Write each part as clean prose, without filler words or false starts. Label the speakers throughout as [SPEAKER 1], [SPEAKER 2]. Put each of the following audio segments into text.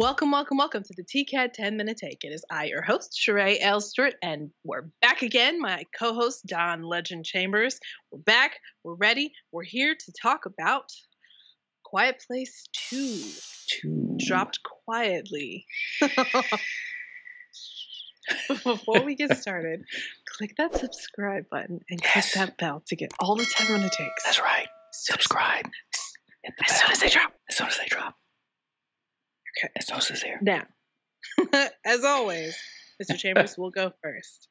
[SPEAKER 1] Welcome, welcome, welcome to the TCAT 10 Minute Take. It is I, your host, Sheree Elstert, and we're back again. My co host, Don Legend Chambers. We're back, we're ready, we're here to talk about Quiet Place 2. Dropped quietly. Before we get started, click that subscribe button and click that bell to get all the 10 Minute Takes.
[SPEAKER 2] That's right. Subscribe. Hit the bell.
[SPEAKER 1] As soon as they drop.
[SPEAKER 2] As soon as they drop.
[SPEAKER 1] Okay.
[SPEAKER 2] As soon as it's there.
[SPEAKER 1] Now, as always, Mr. Chambers will go first.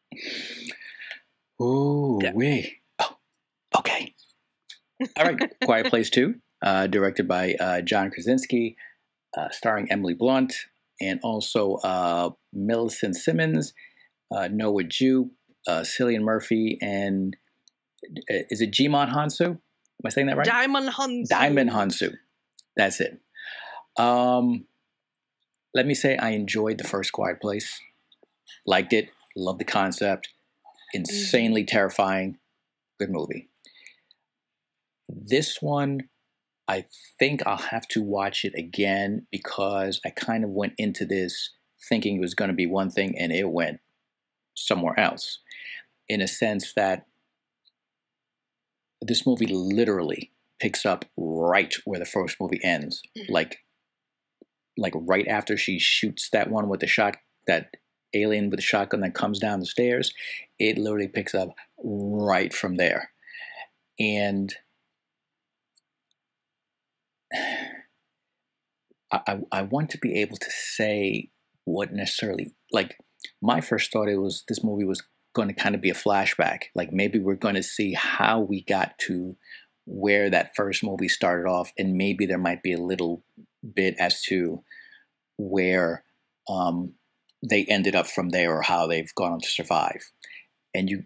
[SPEAKER 2] Ooh, wee. Oh, okay. All right. Quiet Place 2, directed by John Krasinski, starring Emily Blunt, and also Millicent Simmons, Noah Jupe, Cillian Murphy, and is it Djimon Hounsou? Am I saying that right?
[SPEAKER 1] Djimon Hounsou.
[SPEAKER 2] Djimon Hounsou. That's it. Let me say I enjoyed the first Quiet Place. Liked it. Loved the concept. Insanely terrifying. Good movie. This one, I think I'll have to watch it again because I kind of went into this thinking it was going to be one thing and it went somewhere else. In a sense that this movie literally picks up right where the first movie ends. Like right after she shoots that one with the shot, that alien with the shotgun that comes down the stairs, it literally picks up right from there. And I want to be able to say what necessarily, like my first thought this movie was going to kind of be a flashback. Like maybe we're going to see how we got to where that first movie started off, and maybe there might be a little bit as to where they ended up from there or how they've gone on to survive. And you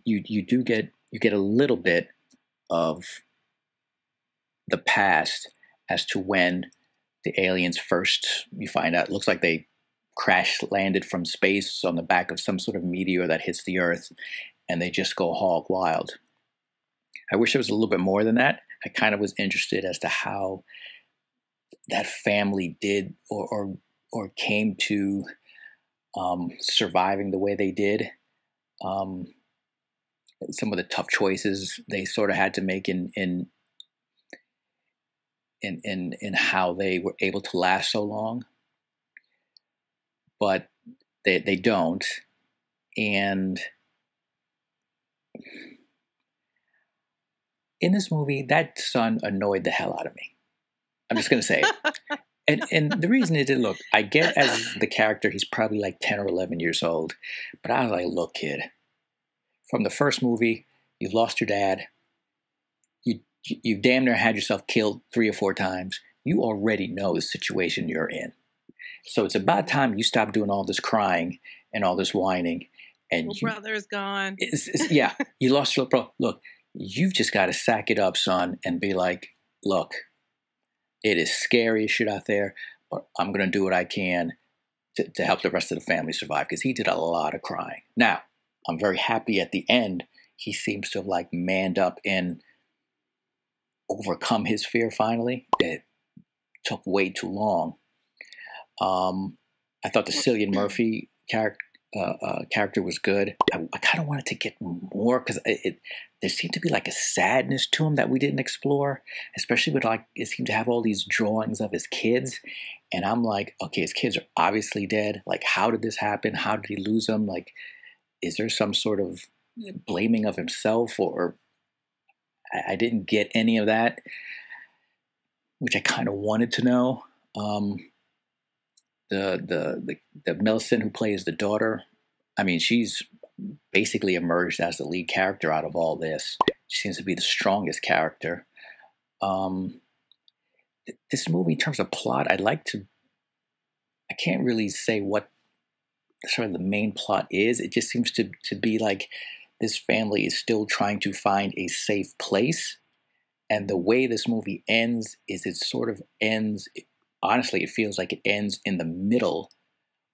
[SPEAKER 2] get a little bit of the past as to when the aliens first, you find out, it looks like they crash landed from space on the back of some sort of meteor that hits the Earth, and they just go hog wild. I wish there was a little bit more than that. I kind of was interested as to how that family did or came to surviving the way they did. Some of the tough choices they sort of had to make in how they were able to last so long, but they don't. And in this movie, that son annoyed the hell out of me. I'm just going to say it. And the reason is that, look, I get as the character, he's probably like 10 or 11 years old. But I was like, look, kid, from the first movie, you've lost your dad. You damn near had yourself killed 3 or 4 times. You already know the situation you're in. So it's about time you stop doing all this crying and all this whining. And
[SPEAKER 1] your brother's gone.
[SPEAKER 2] Yeah, you lost your bro. Look, you've just got to sack it up, son, and be like, look, it is scary as shit out there, but I'm going to do what I can to help the rest of the family survive, because he did a lot of crying. Now, I'm very happy at the end, he seems to have like manned up and overcome his fear finally. It took way too long. I thought the Cillian Murphy character was good. I kind of wanted to get more because there seemed to be like a sadness to him that we didn't explore, especially with like it seemed to have all these drawings of his kids, and I'm like, okay, his kids are obviously dead. Like, how did this happen? How did he lose them? Like, is there some sort of blaming of himself, or I didn't get any of that, which I kind of wanted to know. The Millicent who plays the daughter, I mean, she's basically emerged as the lead character out of all this. She seems to be the strongest character. This movie, in terms of plot, I can't really say what sort of the main plot is. It just seems to be like this family is still trying to find a safe place. And the way this movie ends is it sort of ends, honestly, it feels like it ends in the middle,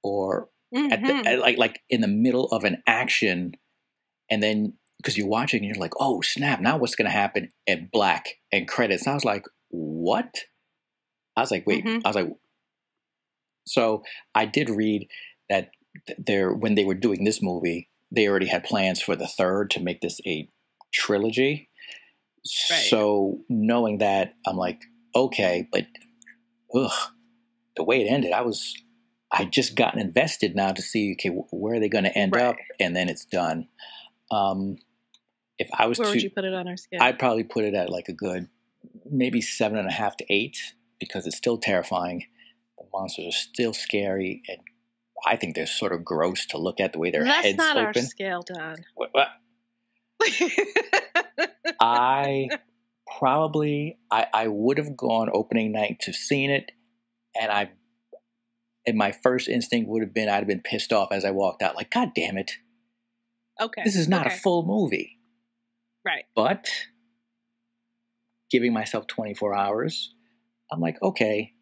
[SPEAKER 2] or like in the middle of an action, and then because you're watching and you're like, oh snap, now what's going to happen? And black and credits. And I was like, what? I was like, wait. I was like, So I did read that when they were doing this movie, they already had plans for the third to make this a trilogy.
[SPEAKER 1] Right.
[SPEAKER 2] So knowing that, I'm like, okay, but ugh, the way it ended, I just gotten invested now to see, okay, where are they going to end
[SPEAKER 1] Right.
[SPEAKER 2] up, and then it's done. If I was
[SPEAKER 1] Where would
[SPEAKER 2] to,
[SPEAKER 1] you put it on our scale?
[SPEAKER 2] I'd probably put it at like a good, maybe 7.5 to 8, because it's still terrifying. The monsters are still scary, and I think they're sort of gross to look at the way their
[SPEAKER 1] That's
[SPEAKER 2] heads
[SPEAKER 1] not our
[SPEAKER 2] open.
[SPEAKER 1] scale, Don.
[SPEAKER 2] What? I would have gone opening night to seen it, and my first instinct would have been I'd have been pissed off as I walked out, like, God damn it,
[SPEAKER 1] Okay.
[SPEAKER 2] this is not a
[SPEAKER 1] Okay.
[SPEAKER 2] full movie.
[SPEAKER 1] Right.
[SPEAKER 2] But giving myself 24 hours, I'm like, okay,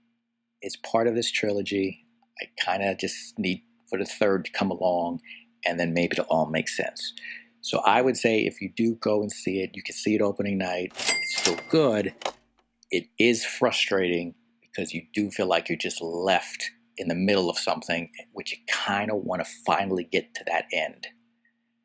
[SPEAKER 2] it's part of this trilogy. I kind of just need for the third to come along, and then maybe it'll all make sense. So I would say if you do go and see it, you can see it opening night. It's still good. It is frustrating because you do feel like you're just left in the middle of something, which you kind of want to finally get to that end.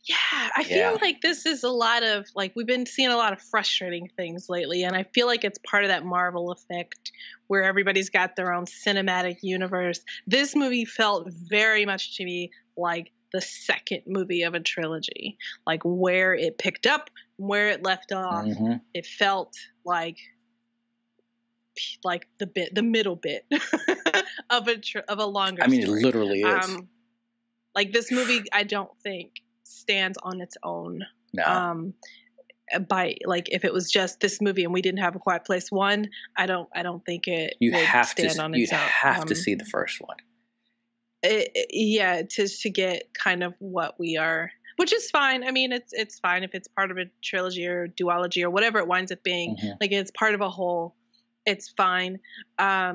[SPEAKER 1] Yeah, I
[SPEAKER 2] Yeah.
[SPEAKER 1] feel like this is a lot of like we've been seeing a lot of frustrating things lately, and I feel like it's part of that Marvel effect where everybody's got their own cinematic universe. This movie felt very much to me like the second movie of a trilogy, like where it picked up, where it left off.
[SPEAKER 2] Mm-hmm.
[SPEAKER 1] It felt like the middle bit of a longer.
[SPEAKER 2] I mean,
[SPEAKER 1] story.
[SPEAKER 2] it literally is.
[SPEAKER 1] Like this movie, I don't think stands on its own.
[SPEAKER 2] No.
[SPEAKER 1] By like if it was just this movie and we didn't have A Quiet Place 1, I don't think it
[SPEAKER 2] You
[SPEAKER 1] would
[SPEAKER 2] have
[SPEAKER 1] stand
[SPEAKER 2] to.
[SPEAKER 1] on
[SPEAKER 2] You
[SPEAKER 1] its own.
[SPEAKER 2] have to see the first one.
[SPEAKER 1] Yeah, to get kind of what we are, which is fine. I mean, it's fine if it's part of a trilogy or duology or whatever it winds up being.
[SPEAKER 2] Mm-hmm.
[SPEAKER 1] Like it's part of a whole. It's fine. I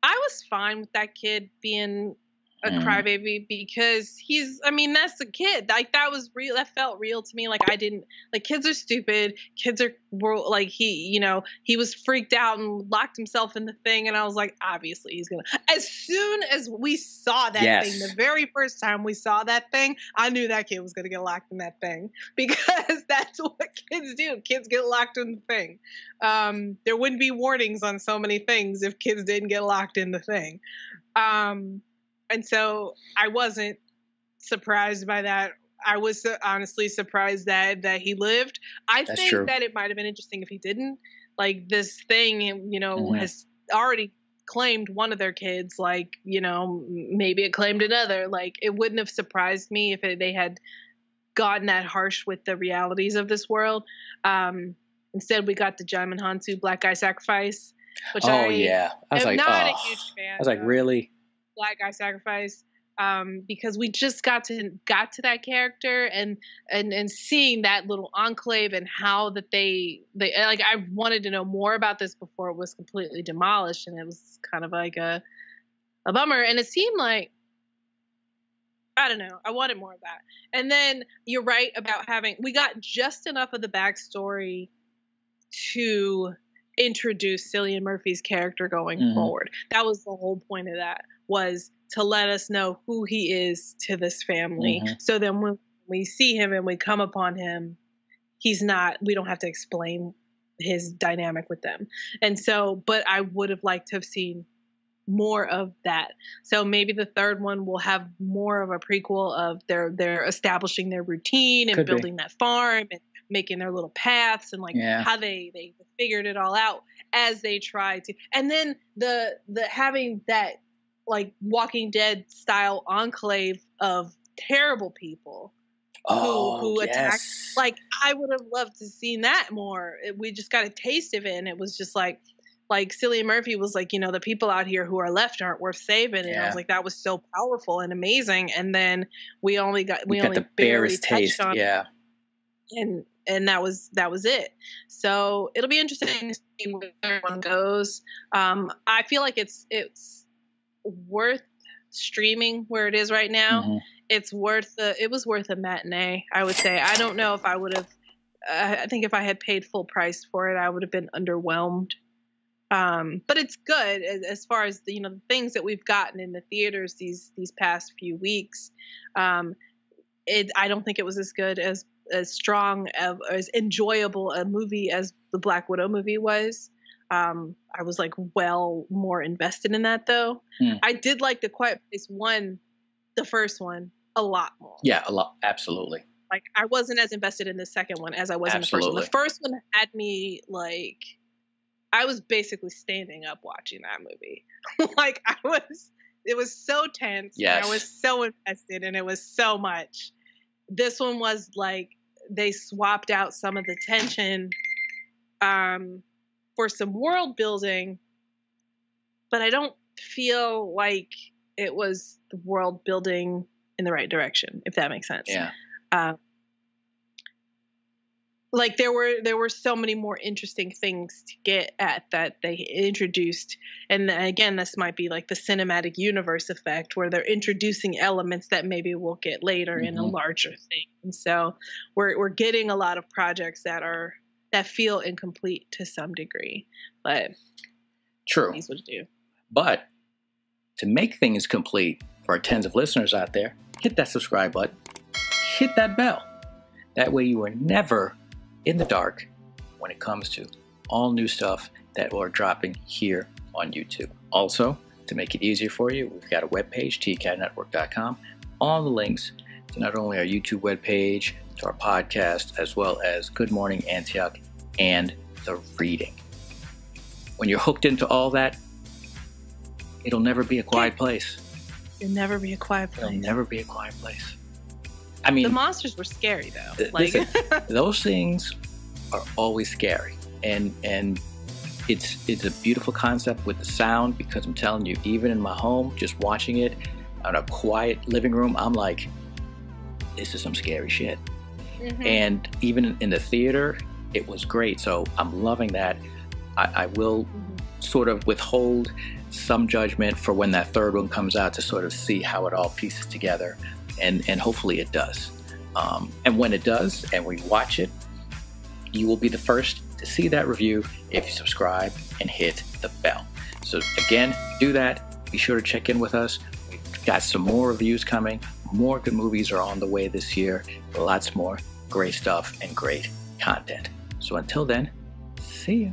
[SPEAKER 1] was fine with that kid being a crybaby because I mean, that's a kid. Like that was real. That felt real to me. Like kids are stupid. Kids were like, he was freaked out and locked himself in the thing. And I was like, obviously he's going to, as soon as we saw that thing, the very first time we saw that thing, I knew that kid was going to get locked in that thing because that's what kids do. Kids get locked in the thing. There wouldn't be warnings on so many things if kids didn't get locked in the thing. And so I wasn't surprised by that. I was honestly surprised that he lived. That's think true. That it might have been interesting if he didn't. Like this thing, has already claimed one of their kids. Like, maybe it claimed another. Like it wouldn't have surprised me if they had gotten that harsh with the realities of this world. Instead, we got the Djimon Hounsou Black Guy Sacrifice, which I was like, not a huge fan. I was like,
[SPEAKER 2] really?
[SPEAKER 1] Black Guy Sacrifice, because we just got to that character and seeing that little enclave and how that they like I wanted to know more about this before it was completely demolished, and it was kind of like a bummer. And it seemed like, I don't know, I wanted more of that. And then you're right about we got just enough of the backstory to introduce Cillian Murphy's character going forward. That was the whole point of that, was to let us know who he is to this family. So then when we see him and we come upon him, we don't have to explain his dynamic with them. And so, but I would have liked to have seen more of that. So maybe the third one will have more of a prequel of they're establishing their routine and building that farm and making their little paths and like how they figured it all out as they try to. And then the having that like Walking Dead style enclave of terrible people who attack. Like I would have loved to seen that more. We just got a taste of it, and it was just like Cillian Murphy was like, the people out here who are left aren't worth saving. And I was like, that was so powerful and amazing. And then we only
[SPEAKER 2] the barely touched on it.
[SPEAKER 1] And that was it. So it'll be interesting to see where everyone goes. I feel like it's worth streaming where it is right now. It was worth a matinee, I would say. I don't know if I would have, I think if I had paid full price for it, I would have been underwhelmed. But it's good as far as the things that we've gotten in the theaters these past few weeks. I don't think it was as good as strong as enjoyable a movie as the Black Widow movie was. I was like more invested in that though. I did like The Quiet Place 1, the first one, a lot more.
[SPEAKER 2] Yeah, a lot. Absolutely.
[SPEAKER 1] Like I wasn't as invested in the second one as I was in the first one. The first one had me like, I was basically standing up watching that movie. Like it was so tense.
[SPEAKER 2] Yes.
[SPEAKER 1] And I was so invested and it was so much. This one was like, they swapped out some of the tension for some world building, but I don't feel like it was the world building in the right direction, if that makes sense.
[SPEAKER 2] Yeah.
[SPEAKER 1] Like there were so many more interesting things to get at that they introduced. And again, this might be like the cinematic universe effect where they're introducing elements that maybe we'll get later in a larger thing. And so we're getting a lot of projects that feel incomplete to some degree, but
[SPEAKER 2] true.
[SPEAKER 1] These would do.
[SPEAKER 2] But to make things complete for our tens of listeners out there, hit that subscribe button, hit that bell. That way you are never in the dark when it comes to all new stuff that we're dropping here on YouTube. Also, to make it easier for you, we've got a webpage, tcatnetwork.com. All the links to not only our YouTube webpage, to our podcast, as well as Good Morning Antioch and The Reading. When you're hooked into all that, it'll never be a quiet place.
[SPEAKER 1] It'll never be a quiet place.
[SPEAKER 2] It'll never be a quiet place. I mean,
[SPEAKER 1] the monsters were scary though.
[SPEAKER 2] Listen, those things are always scary, and it's a beautiful concept with the sound, because I'm telling you, even in my home, just watching it on a quiet living room, I'm like, this is some scary shit. And even in the theater, it was great. So I'm loving that. I will sort of withhold some judgment for when that third one comes out to sort of see how it all pieces together. And hopefully it does. And when it does, and we watch it, you will be the first to see that review if you subscribe and hit the bell. So again, do that. Be sure to check in with us. We've got some more reviews coming. More good movies are on the way this year. Lots more great stuff and great content. So until then, see ya.